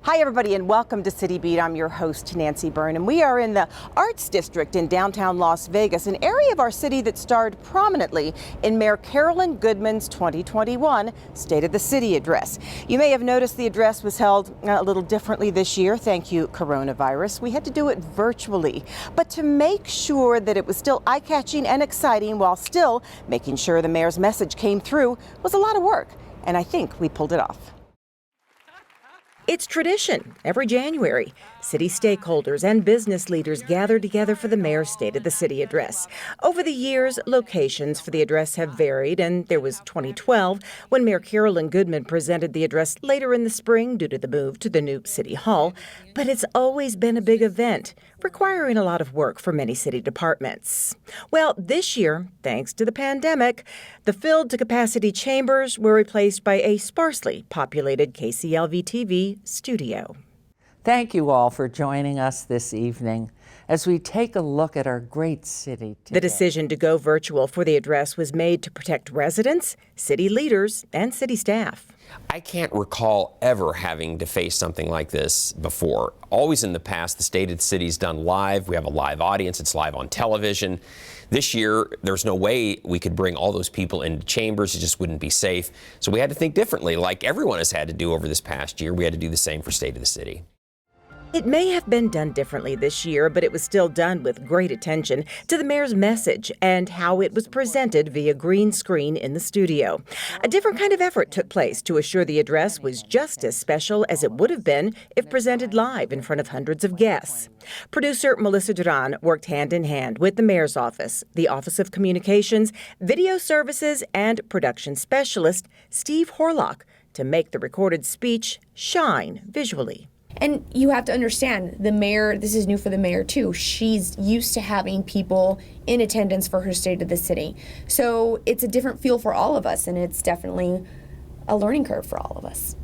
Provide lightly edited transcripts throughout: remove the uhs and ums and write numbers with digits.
Hi everybody and welcome to City Beat. I'm your host Nancy Byrne and we are in the Arts District in downtown Las Vegas, an area of our city that starred prominently in Mayor Carolyn Goodman's 2021 State of the City address. You may have noticed the address was held a little differently this year. Thank you, coronavirus. We had to do it virtually, but to make sure that it was still eye-catching and exciting while still making sure the mayor's message came through was a lot of work, and I think we pulled it off. It's tradition. Every January, city stakeholders and business leaders gather together for the mayor's State of the City address. Over the years, locations for the address have varied, and there was 2012 when Mayor Carolyn Goodman presented the address later in the spring due to the move to the new City Hall. But it's always been a big event, requiring a lot of work for many city departments. Well, this year, thanks to the pandemic, the filled-to-capacity chambers were replaced by a sparsely populated KCLV-TV studio. Thank you all for joining us this evening as we take a look at our great city today. The decision to go virtual for the address was made to protect residents, city leaders, and city staff. I can't recall ever having to face something like this before. Always in the past, the State of the City's done live. We have a live audience. It's live on television. This year, there's no way we could bring all those people into chambers. It just wouldn't be safe. So we had to think differently, like everyone has had to do over this past year. We had to do the same for State of the City. It may have been done differently this year, but it was still done with great attention to the mayor's message and how it was presented via green screen in the studio. A different kind of effort took place to assure the address was just as special as it would have been if presented live in front of hundreds of guests. Producer Melissa Duran worked hand in hand with the mayor's office, the Office of Communications, Video Services, and production specialist Steve Horlock to make the recorded speech shine visually. And you have to understand, the mayor, this is new for the mayor too, she's used to having people in attendance for her State of the City. So it's a different feel for all of us, and it's definitely a learning curve for all of us.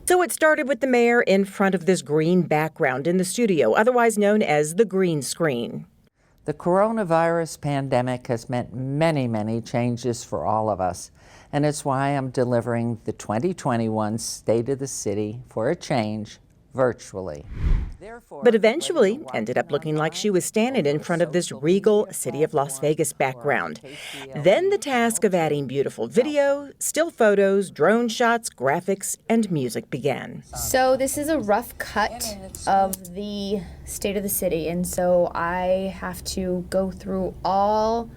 So it started with the mayor in front of this green background in the studio, otherwise known as the green screen. The coronavirus pandemic has meant many changes for all of us, and it's why I'm delivering the 2021 State of the City for a change virtually. But eventually ended up looking like she was standing in front of this regal City of Las Vegas background. Then the task of adding beautiful video, still photos, drone shots, graphics, and music began. So this is a rough cut of the State of the City, and so I have to go through all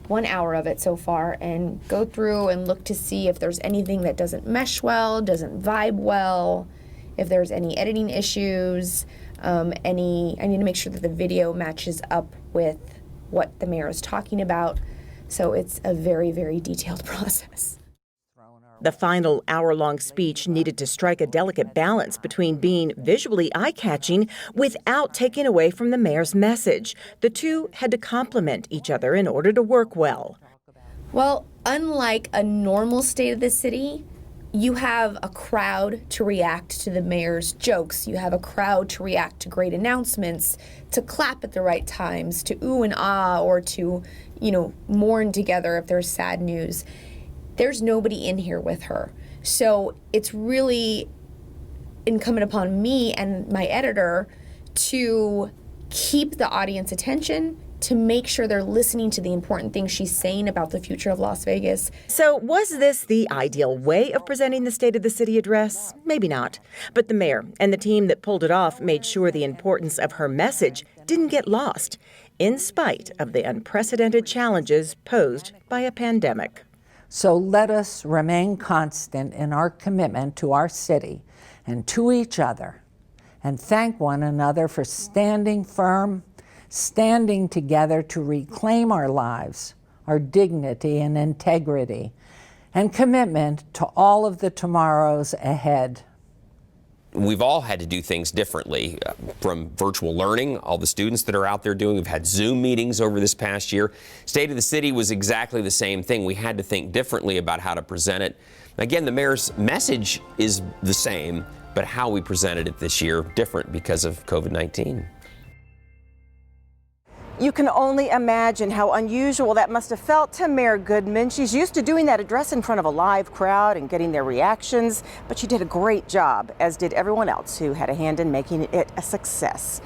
1 hour of it so far and go through and look to see if there's anything that doesn't mesh well, doesn't vibe well, if there's any editing issues, I need to make sure that the video matches up with what the mayor is talking about. So it's a very detailed process. The final hour-long speech needed to strike a delicate balance between being visually eye-catching without taking away from the mayor's message. The two had to complement each other in order to work well. Well, unlike a normal State of the City, you have a crowd to react to the mayor's jokes. You have a crowd to react to great announcements, to clap at the right times, to ooh and ah, or to, mourn together if there's sad news. There's nobody in here with her. So it's really incumbent upon me and my editor to keep the audience attention, to make sure they're listening to the important things she's saying about the future of Las Vegas. So was this the ideal way of presenting the State of the City address? Maybe not. But the mayor and the team that pulled it off made sure the importance of her message didn't get lost, in spite of the unprecedented challenges posed by a pandemic. So let us remain constant in our commitment to our city and to each other, and thank one another for standing firm, standing together to reclaim our lives, our dignity and integrity, and commitment to all of the tomorrows ahead. We've all had to do things differently, from virtual learning, all the students that are out there doing. We've had Zoom meetings over this past year. State of the City was exactly the same thing. We had to think differently about how to present it. Again, the mayor's message is the same, but how we presented it this year different because of COVID-19. You can only imagine how unusual that must have felt to Mayor Goodman. She's used to doing that address in front of a live crowd and getting their reactions, but she did a great job, as did everyone else who had a hand in making it a success.